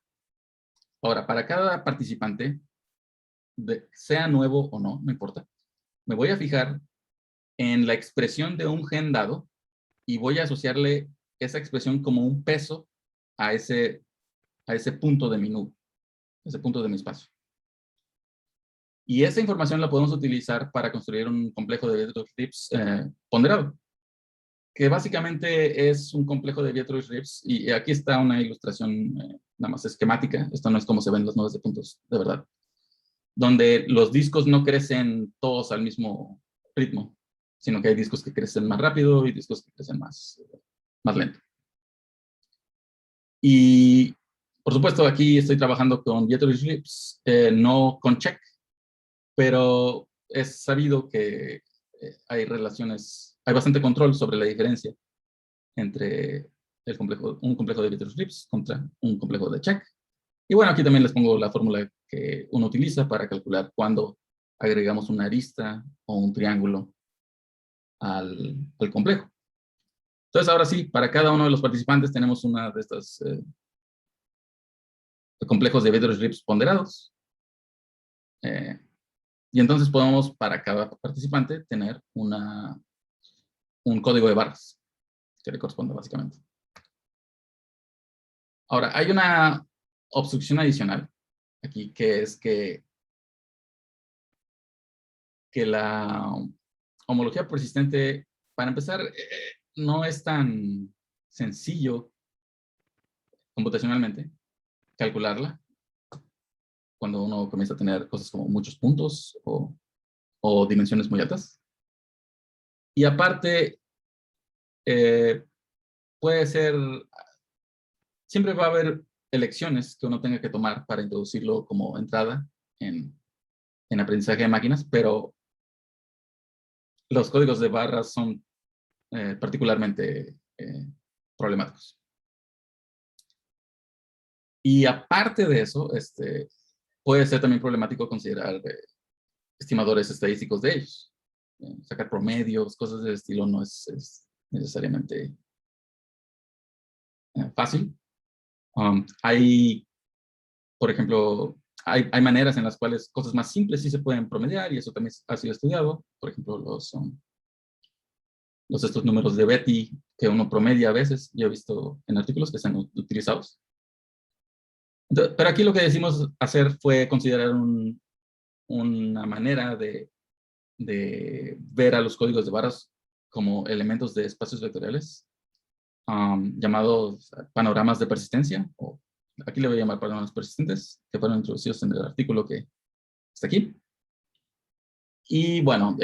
Speaker 3: Ahora, para cada participante, sea nuevo o no, no importa, me voy a fijar en la expresión de un gen dado y voy a asociarle esa expresión como un peso a ese punto de mi nube, ese punto de mi espacio. Y esa información la podemos utilizar para construir un complejo de Vietro-Phillips ponderado, que básicamente es un complejo de Vietro-Phillips, y aquí está una ilustración nada más esquemática. Esto no es como se ven las nodos de puntos de verdad, donde los discos no crecen todos al mismo ritmo, sino que hay discos que crecen más rápido y discos que crecen más lento. Y, por supuesto, aquí estoy trabajando con Vietro-Phillips, no con Check, pero es sabido que hay bastante control sobre la diferencia entre un complejo de Vietro-Phillips contra un complejo de Check. Y bueno, aquí también les pongo la fórmula que uno utiliza para calcular cuándo agregamos una arista o un triángulo al complejo. Entonces, ahora sí, para cada uno de los participantes tenemos una de estas complejos de Vietro-Phillips ponderados. Y entonces podemos, para cada participante, tener un código de barras que le corresponde básicamente. Ahora, hay una obstrucción adicional aquí, que es que la homología persistente, para empezar, no es tan sencillo computacionalmente calcularla cuando uno comienza a tener cosas como muchos puntos o dimensiones muy altas. Y aparte, puede ser, siempre va a haber elecciones que uno tenga que tomar para introducirlo como entrada en aprendizaje de máquinas, pero los códigos de barras son particularmente problemáticos. Y aparte de eso, puede ser también problemático considerar estimadores estadísticos de ellos. Sacar promedios, cosas de estilo no es necesariamente fácil. Hay, por ejemplo, hay maneras en las cuales cosas más simples sí se pueden promediar, y eso también ha sido estudiado. Por ejemplo, estos números de Betti que uno promedia a veces. Yo he visto en artículos que están utilizados. Entonces, pero aquí lo que decidimos hacer fue considerar una manera de ver a los códigos de barras como elementos de espacios vectoriales, llamados panoramas de persistencia, o aquí le voy a llamar panoramas persistentes, que fueron introducidos en el artículo que está aquí. Y bueno,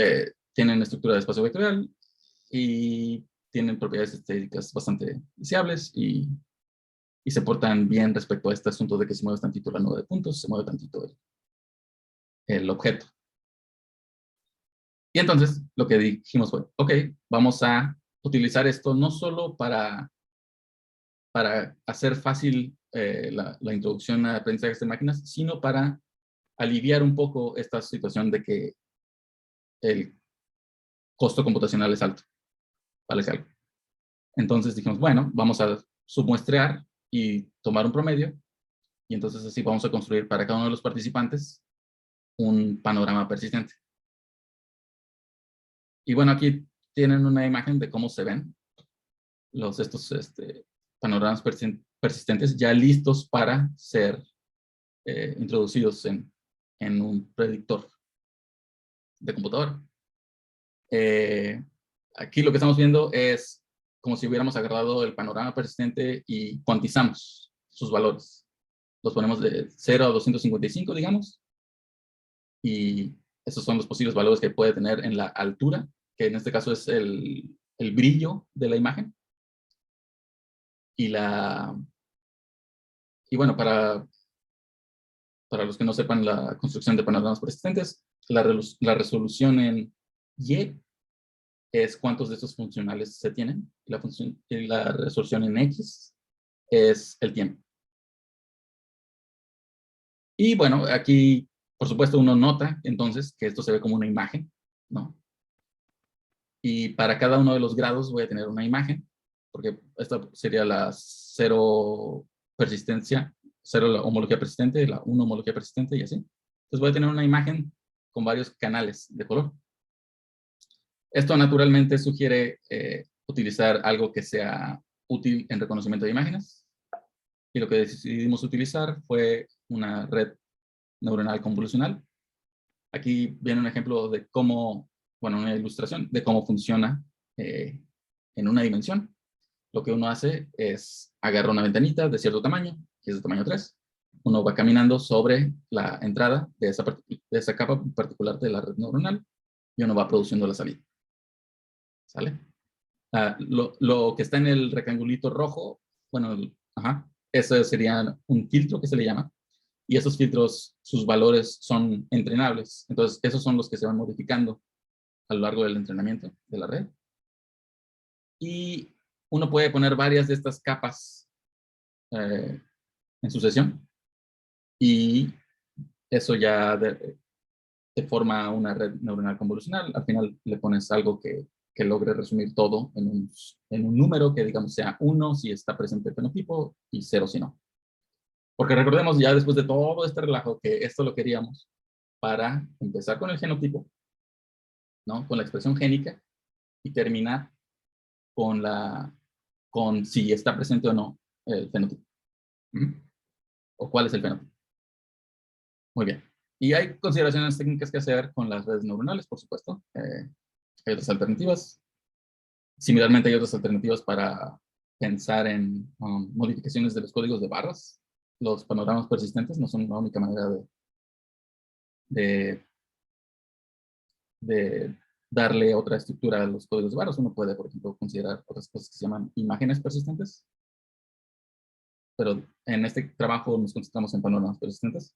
Speaker 3: tienen estructura de espacio vectorial y tienen propiedades estéticas bastante deseables y se portan bien respecto a este asunto de que se mueve tantito la nube de puntos, se mueve tantito el objeto. Y entonces lo que dijimos fue, ok, vamos a utilizar esto no solo para hacer fácil la introducción a aprendizajes de máquinas, sino para aliviar un poco esta situación de que el costo computacional es alto. Vale, algo. Entonces dijimos, bueno, vamos a submuestrear y tomar un promedio, y entonces así vamos a construir para cada uno de los participantes un panorama persistente. Y bueno, aquí tienen una imagen de cómo se ven estos panoramas persistentes ya listos para ser introducidos en un predictor de computador. Aquí lo que estamos viendo es como si hubiéramos agarrado el panorama persistente y cuantizamos sus valores. Los ponemos de 0 a 255, digamos, y esos son los posibles valores que puede tener en la altura, que en este caso es el brillo de la imagen. Y bueno, para los que no sepan la construcción de panoramas persistentes, la resolución en Y es cuántos de estos funcionales se tienen. La resolución en X es el tiempo. Y bueno, aquí, por supuesto, uno nota entonces que esto se ve como una imagen, ¿no? Y para cada uno de los grados voy a tener una imagen, porque esta sería la 0 persistencia, 0 la homología persistente, la 1 homología persistente y así. Entonces voy a tener una imagen con varios canales de color. Esto naturalmente sugiere utilizar algo que sea útil en reconocimiento de imágenes. Y lo que decidimos utilizar fue una red neuronal convolucional. Aquí viene un ejemplo de cómo, bueno, una ilustración de cómo funciona en una dimensión. Lo que uno hace es agarra una ventanita de cierto tamaño, que es de tamaño 3. Uno va caminando sobre la entrada de esa capa particular de la red neuronal y uno va produciendo la salida. ¿Sale? Lo que está en el rectangulito rojo, bueno, eso sería un filtro que se le llama, y esos filtros, sus valores son entrenables. Entonces, esos son los que se van modificando a lo largo del entrenamiento de la red. Y uno puede poner varias de estas capas en sucesión, y eso ya te forma una red neuronal convolucional. Al final le pones algo que logre resumir todo en un número que, digamos, sea 1 si está presente el fenotipo y 0 si no. Porque recordemos ya después de todo este relajo que esto lo queríamos para empezar con el genotipo, ¿no? Con la expresión génica, y terminar con si está presente o no el fenotipo. O cuál es el fenotipo. Muy bien. Y hay consideraciones técnicas que hacer con las redes neuronales, por supuesto. Hay otras alternativas. Similarmente hay otras alternativas para pensar en modificaciones de los códigos de barras. Los panoramas persistentes no son la única manera de darle otra estructura a los códigos de barras. Uno puede, por ejemplo, considerar otras cosas que se llaman imágenes persistentes. Pero en este trabajo nos concentramos en panoramas persistentes.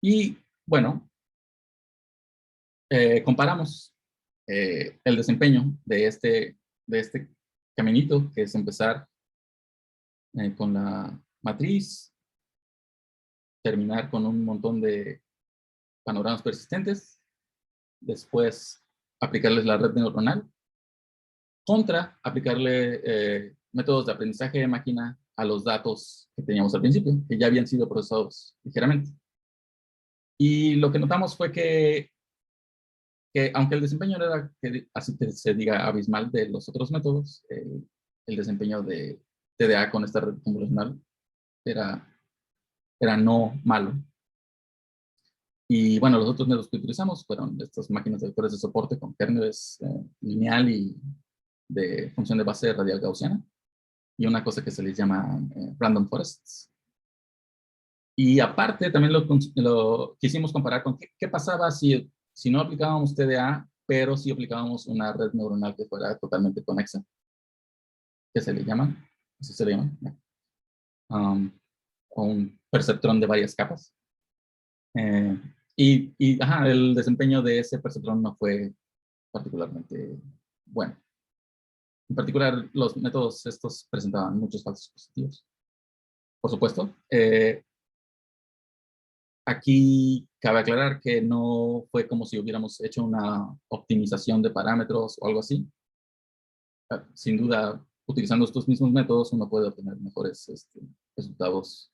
Speaker 3: Y bueno, comparamos el desempeño de este caminito, que es empezar con la matriz, terminar con un montón de panoramas persistentes, después aplicarles la red neuronal, contra aplicarle métodos de aprendizaje de máquina a los datos que teníamos al principio, que ya habían sido procesados ligeramente. Y lo que notamos fue que que aunque el desempeño no era, así que se diga, abismal de los otros métodos, el desempeño de TDA con esta red convolucional era no malo. Y bueno, los otros métodos que utilizamos fueron estas máquinas de vectores de soporte con kernels lineal y de función de base radial gaussiana, y una cosa que se les llama random forests. Y aparte también lo quisimos comparar con qué pasaba si no aplicábamos TDA, pero si aplicábamos una red neuronal que fuera totalmente conexa, que se le llaman, así se le llaman, o un perceptrón de varias capas. Ajá, el desempeño de ese perceptrón no fue particularmente bueno. En particular, los métodos estos presentaban muchos falsos positivos. Por supuesto, aquí cabe aclarar que no fue como si hubiéramos hecho una optimización de parámetros o algo así. Sin duda, utilizando estos mismos métodos, uno puede obtener mejores resultados,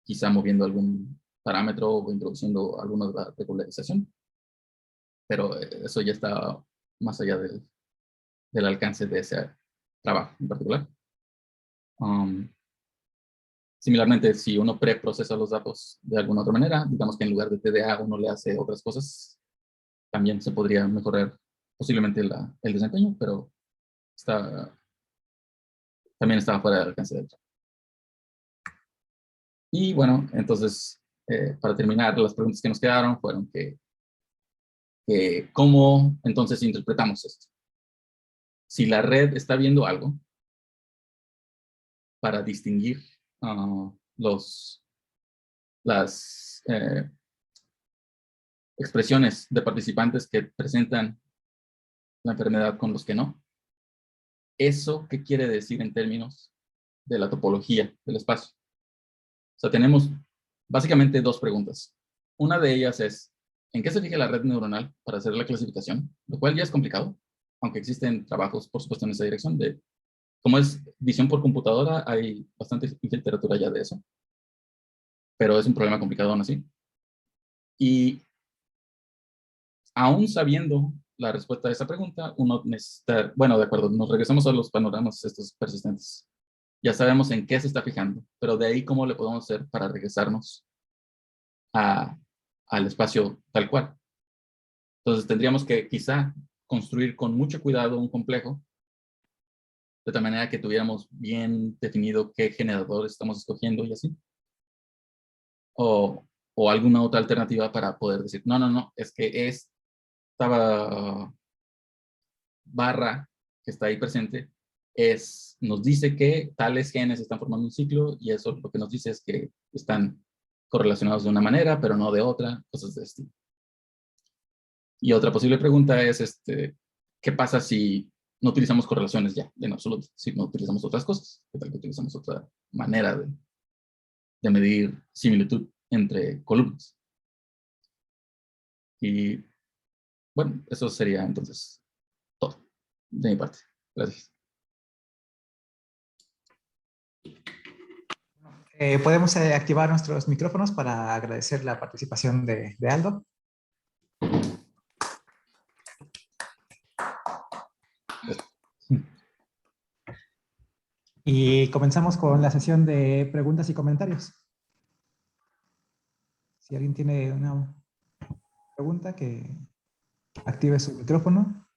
Speaker 3: quizá moviendo algún parámetro o introduciendo alguna regularización. Pero eso ya está más allá del alcance de ese trabajo en particular. Similarmente, si uno preprocesa los datos de alguna otra manera, digamos que en lugar de TDA uno le hace otras cosas, también se podría mejorar posiblemente el desempeño, pero también estaba fuera del alcance del trabajo. Y bueno, entonces, para terminar, las preguntas que nos quedaron fueron ¿cómo entonces interpretamos esto? Si la red está viendo algo para distinguir las expresiones de participantes que presentan la enfermedad con los que no, ¿eso qué quiere decir en términos de la topología del espacio? O sea, tenemos básicamente dos preguntas. Una de ellas es, ¿en qué se fija la red neuronal para hacer la clasificación? Lo cual ya es complicado, aunque existen trabajos, por supuesto, en esa dirección. Como es visión por computadora, hay bastante literatura ya de eso. Pero es un problema complicado aún así. Y aún sabiendo la respuesta a esa pregunta, uno necesita, bueno, de acuerdo, nos regresamos a los panoramas estos persistentes. Ya sabemos en qué se está fijando, pero de ahí cómo le podemos hacer para regresarnos al espacio tal cual. Entonces tendríamos que quizá construir con mucho cuidado un complejo, de tal manera que tuviéramos bien definido qué generador estamos escogiendo y así. O alguna otra alternativa para poder decir, no, es que esta barra que está ahí presente nos dice que tales genes están formando un ciclo y eso lo que nos dice es que están correlacionados de una manera, pero no de otra, cosas de este. Y otra posible pregunta es, ¿qué pasa si no utilizamos correlaciones ya, en absoluto? Si no utilizamos otras cosas, ¿qué tal que utilizamos otra manera de medir similitud entre columnas? Y bueno, eso sería entonces todo de mi parte. Gracias.
Speaker 2: Podemos activar nuestros micrófonos para agradecer la participación de Aldo. Y comenzamos con la sesión de preguntas y comentarios. Si alguien tiene una pregunta, que active su micrófono.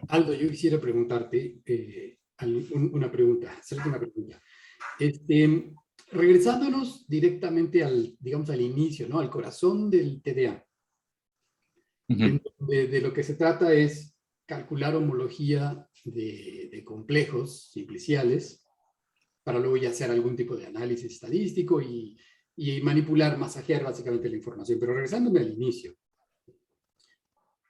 Speaker 1: Aldo, yo quisiera preguntarte una pregunta, hacerte una pregunta. Regresándonos directamente digamos, al inicio, ¿no? Al corazón del TDA. De lo que se trata es calcular homología de complejos simpliciales para luego ya hacer algún tipo de análisis estadístico y manipular, masajear básicamente la información. Pero regresándome al inicio,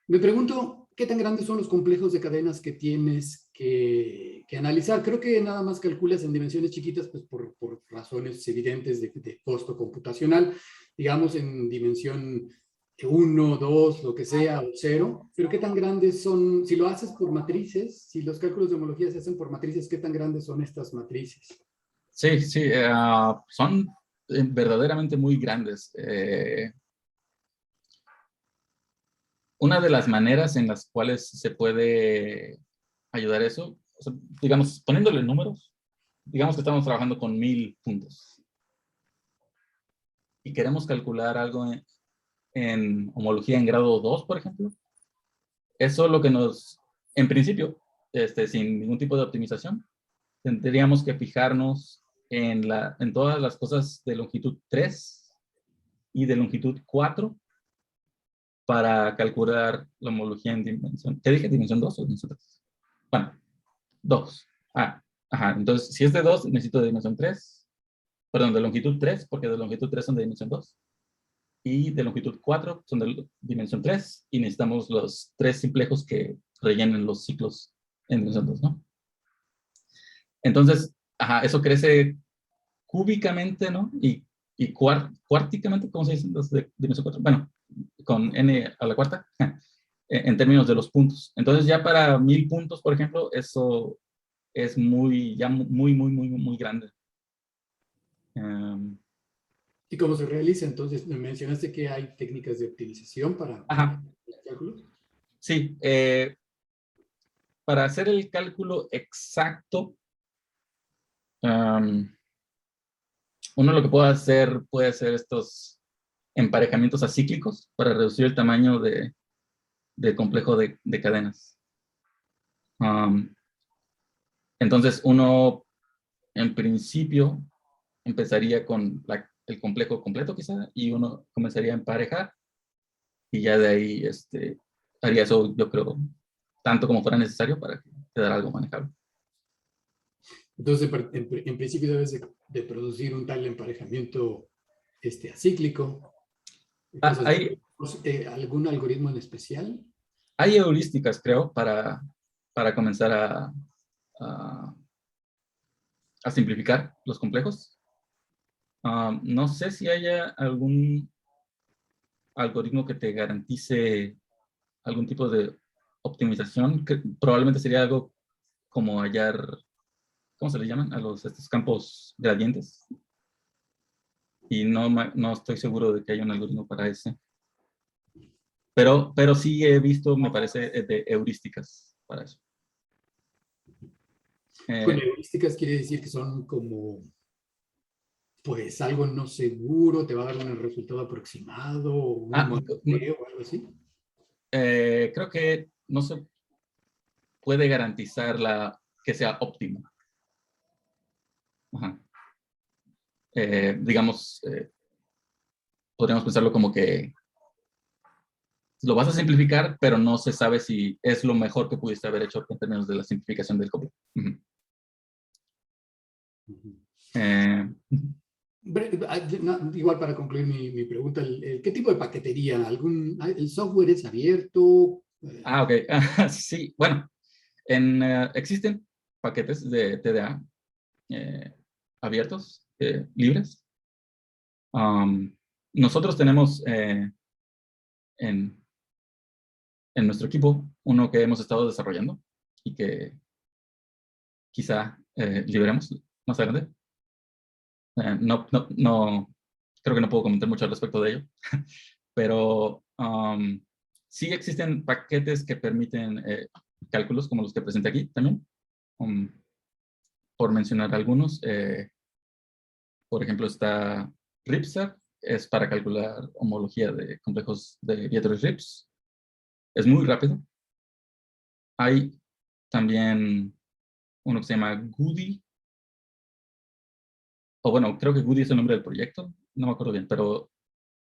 Speaker 1: me pregunto, ¿qué tan grandes son los complejos de cadenas que tienes que analizar? Creo que nada más calculas en dimensiones chiquitas, pues por razones evidentes de costo computacional, digamos en dimensión 1, 2, lo que sea, o 0. Pero ¿qué tan grandes son? Si lo haces por matrices, si los cálculos de homología se hacen por matrices, ¿qué tan grandes son estas matrices?
Speaker 3: Sí, sí, son verdaderamente muy grandes. Una de las maneras en las cuales se puede ayudar eso, o sea, digamos, poniéndole números, digamos que estamos trabajando con 1000 puntos y queremos calcular algo en homología en grado 2, por ejemplo. Eso es lo que nos, en principio, sin ningún tipo de optimización, tendríamos que fijarnos en todas las cosas de longitud 3 y de longitud 4 para calcular la homología en dimensión. ¿Qué dije? ¿Dimensión 2 o dimensión 3? Bueno, 2. Ajá. Entonces, si es de 2, necesito de dimensión 3. Perdón, de longitud 3, porque de longitud 3 son de dimensión 2. Y de longitud 4 son de dimensión 3. Y necesitamos los 3 simplejos que rellenen los ciclos en dimensión 2, ¿no? Entonces, ajá, eso crece cúbicamente, ¿no? Y cuárticamente, ¿cómo se dice? Los de dimensión 4. Bueno, con n a la cuarta, en términos de los puntos. Entonces, ya para 1000 puntos, por ejemplo, eso es muy grande.
Speaker 1: ¿Y cómo se realiza? Entonces, me mencionaste que hay técnicas de optimización para el cálculo.
Speaker 3: Sí, para hacer el cálculo exacto, uno lo que puede hacer estos emparejamientos acíclicos para reducir el tamaño del complejo de cadenas. Entonces, uno, en principio, empezaría con el complejo completo, quizá, y uno comenzaría a emparejar, y ya de ahí haría eso, yo creo, tanto como fuera necesario para quedar algo manejable.
Speaker 1: Entonces, en principio debes de producir un tal emparejamiento acíclico. ¿Algún algoritmo en especial?
Speaker 3: Hay heurísticas, creo, para comenzar a simplificar los complejos. No sé si haya algún algoritmo que te garantice algún tipo de optimización, que probablemente sería algo como hallar, ¿cómo se le llaman? A estos campos gradientes. Y no estoy seguro de que haya un algoritmo para ese. Pero sí he visto, me parece, de heurísticas para eso.
Speaker 1: Con heurísticas quiere decir que son como, pues, algo no seguro, te va a dar un resultado aproximado, un muestreo o algo así.
Speaker 3: Creo que no se puede garantizar que sea óptimo. Ajá. Digamos, podríamos pensarlo como que lo vas a simplificar, pero no se sabe si es lo mejor que pudiste haber hecho en términos de la simplificación del código.
Speaker 1: Igual para concluir mi pregunta, ¿qué tipo de paquetería? ¿El software es abierto?
Speaker 3: Ok. Sí, bueno, existen paquetes de TDA abiertos, libres. Nosotros tenemos en nuestro equipo uno que hemos estado desarrollando y que quizá liberemos más adelante. No, creo que no puedo comentar mucho al respecto de ello, pero sí existen paquetes que permiten cálculos como los que presenté aquí también. Por mencionar algunos, por ejemplo, está RIPSAT, es para calcular homología de complejos de Dietrich-Rips. Es muy rápido. Hay también uno que se llama Goody, o bueno, creo que Goody es el nombre del proyecto, no me acuerdo bien, pero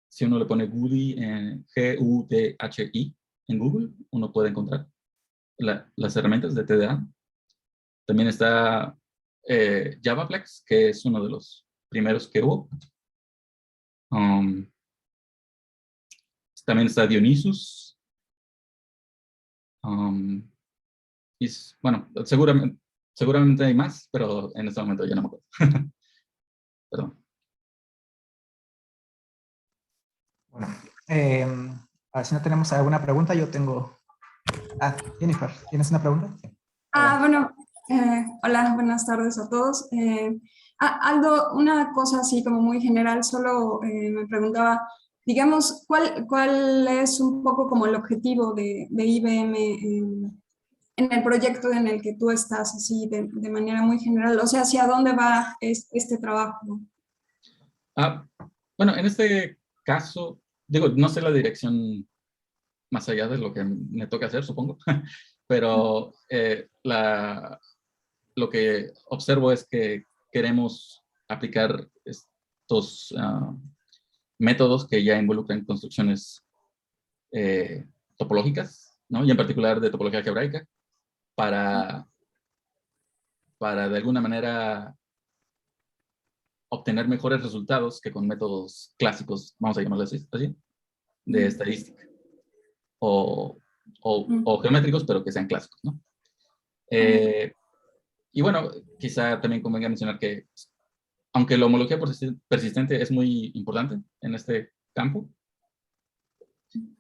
Speaker 3: si uno le pone Goody, G-U-D-H-I, en Google, uno puede encontrar las herramientas de TDA. También está Javaplex, que es uno de los primeros que hubo. También está Dionysus. Y bueno, seguramente hay más, pero en este momento ya no me acuerdo. Perdón.
Speaker 2: Bueno, a ver si no tenemos alguna pregunta, yo tengo... Jennifer, ¿tienes una pregunta?
Speaker 4: Bueno, hola, buenas tardes a todos. Aldo, una cosa así como muy general, solo me preguntaba, digamos, ¿cuál es un poco como el objetivo de IBM en el proyecto en el que tú estás, así de manera muy general? O sea, ¿hacia dónde va este trabajo?
Speaker 3: Bueno, en este caso, digo, no sé la dirección más allá de lo que me toca hacer, supongo, pero lo que observo es que queremos aplicar estos métodos que ya involucran construcciones topológicas, ¿no? Y en particular de topología algebraica, para de alguna manera obtener mejores resultados que con métodos clásicos, vamos a llamarlos así, de estadística. O geométricos, pero que sean clásicos, ¿no? Y bueno, quizá también convenga mencionar que, aunque la homología persistente es muy importante en este campo,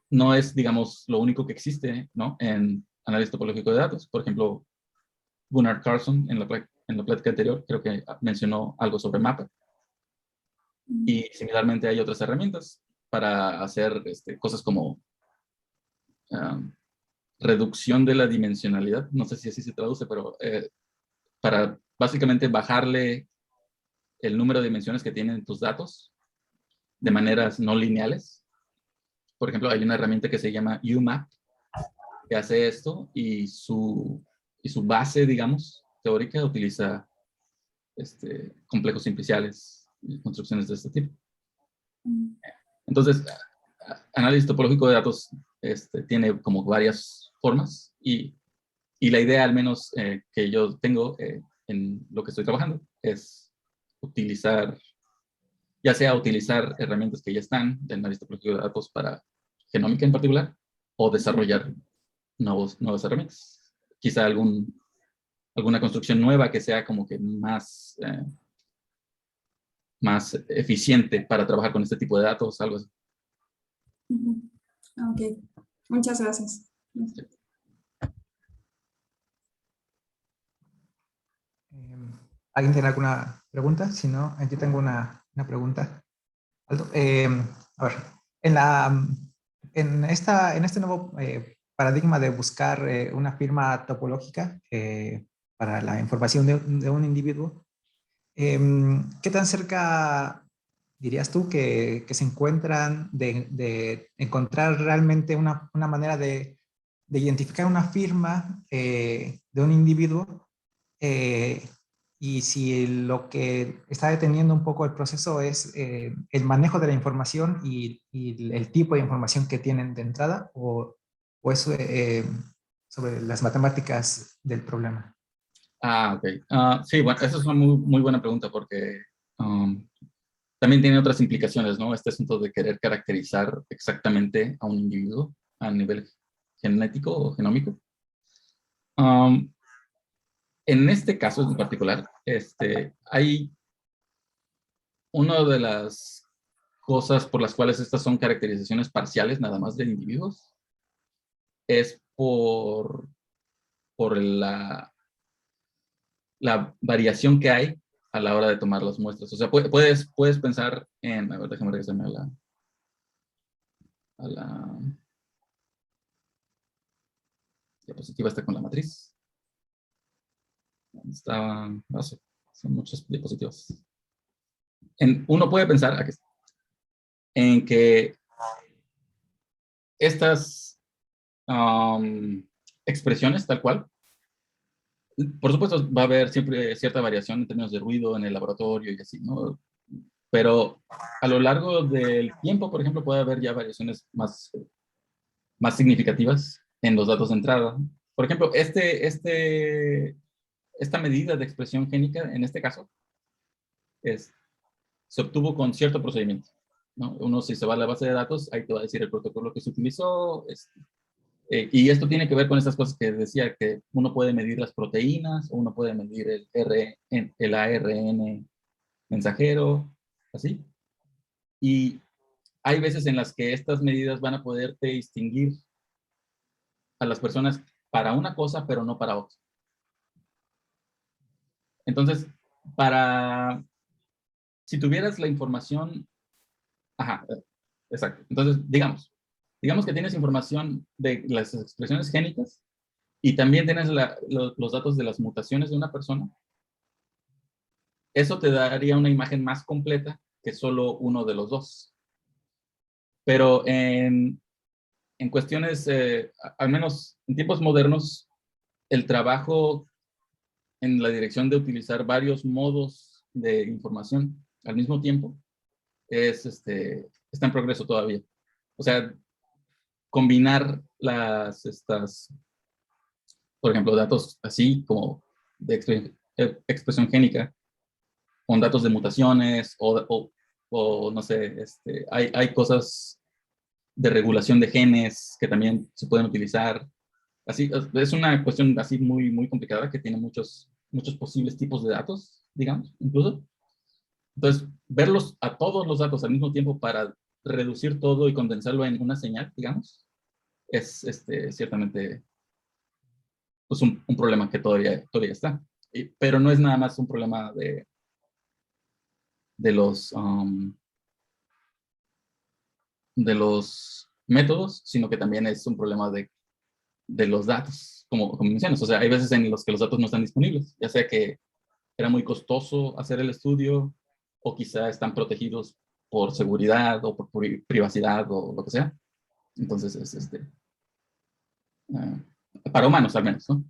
Speaker 3: no es, digamos, lo único que existe, ¿no? En análisis topológico de datos. Por ejemplo, Gunnar Carlson, en la plática anterior, creo que mencionó algo sobre mapa. Y similarmente hay otras herramientas para hacer cosas como reducción de la dimensionalidad, no sé si así se traduce, pero para básicamente bajarle el número de dimensiones que tienen tus datos de maneras no lineales. Por ejemplo, hay una herramienta que se llama UMAP, que hace esto, y su base, digamos, teórica, utiliza complejos simpliciales y construcciones de este tipo. Entonces, análisis topológico de datos tiene como varias formas, y la idea, al menos, que yo tengo en lo que estoy trabajando, es utilizar, ya sea utilizar herramientas que ya están de análisis topológico de datos para genómica en particular, o desarrollar nuevas herramientas. Quizá alguna construcción nueva que sea como que más eficiente para trabajar con este tipo de datos, algo así.
Speaker 4: Ok, muchas gracias.
Speaker 3: Sí.
Speaker 2: ¿Alguien tiene alguna pregunta? Si no, aquí tengo una pregunta. Aldo, a ver, en este nuevo paradigma de buscar una firma topológica para la información de un individuo, ¿qué tan cerca dirías tú que se encuentran de encontrar realmente una manera de identificar una firma de un individuo? Y si lo que está deteniendo un poco el proceso es el manejo de la información y el tipo de información que tienen de entrada, o es sobre las matemáticas del problema.
Speaker 3: Ok. Sí, bueno, esa es una muy buena pregunta, porque también tiene otras implicaciones, ¿no? Este asunto de querer caracterizar exactamente a un individuo a nivel genético o genómico. En este caso en particular, hay una de las cosas por las cuales estas son caracterizaciones parciales nada más de individuos, es por la variación que hay a la hora de tomar las muestras. O sea, puedes pensar en, a ver, déjame regresarme a la diapositiva esta con la matriz. Son muchas diapositivas. Uno puede pensar en que estas expresiones, tal cual, por supuesto va a haber siempre cierta variación en términos de ruido en el laboratorio y así, ¿no? Pero a lo largo del tiempo, por ejemplo, puede haber ya variaciones más significativas en los datos de entrada. Por ejemplo, esta medida de expresión génica, en este caso, se obtuvo con cierto procedimiento, ¿no? Uno, si se va a la base de datos, ahí te va a decir el protocolo que se utilizó. Y esto tiene que ver con estas cosas que decía, que uno puede medir las proteínas, o uno puede medir el ARN mensajero, así. Y hay veces en las que estas medidas van a poderte distinguir a las personas para una cosa, pero no para otra. Entonces, para si tuvieras la información, ajá, exacto. Entonces, digamos que tienes información de las expresiones génicas y también tienes los datos de las mutaciones de una persona. Eso te daría una imagen más completa que solo uno de los dos. Pero en cuestiones, al menos en tiempos modernos, el trabajo en la dirección de utilizar varios modos de información al mismo tiempo está en progreso todavía. O sea, combinar por ejemplo, datos así como de expresión génica con datos de mutaciones o no sé, hay cosas de regulación de genes que también se pueden utilizar. Así, es una cuestión así muy, muy complicada que tiene muchos posibles tipos de datos, digamos, incluso. Entonces, verlos a todos los datos al mismo tiempo para reducir todo y condensarlo en una señal, digamos, es ciertamente pues un problema que todavía está. Pero no es nada más un problema de los métodos, sino que también es un problema de los datos, como mencionas. O sea, hay veces en los que los datos no están disponibles, ya sea que era muy costoso hacer el estudio, o quizá están protegidos por seguridad o por privacidad o lo que sea. Entonces es para humanos al menos, ¿no?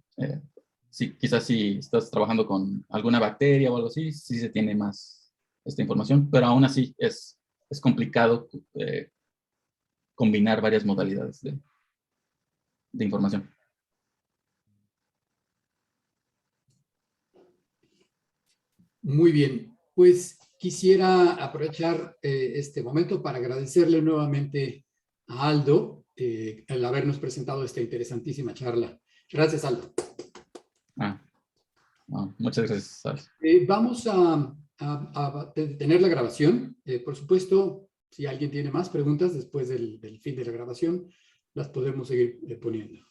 Speaker 3: Sí, quizás si estás trabajando con alguna bacteria o algo así, sí se tiene más esta información, pero aún así es complicado combinar varias modalidades de información.
Speaker 1: Muy bien, pues quisiera aprovechar este momento para agradecerle nuevamente a Aldo el habernos presentado esta interesantísima charla. Gracias, Aldo.
Speaker 3: Muchas gracias, Sal.
Speaker 1: Vamos a detener la grabación. Por supuesto, si alguien tiene más preguntas después del fin de la grabación, las podemos seguir poniendo.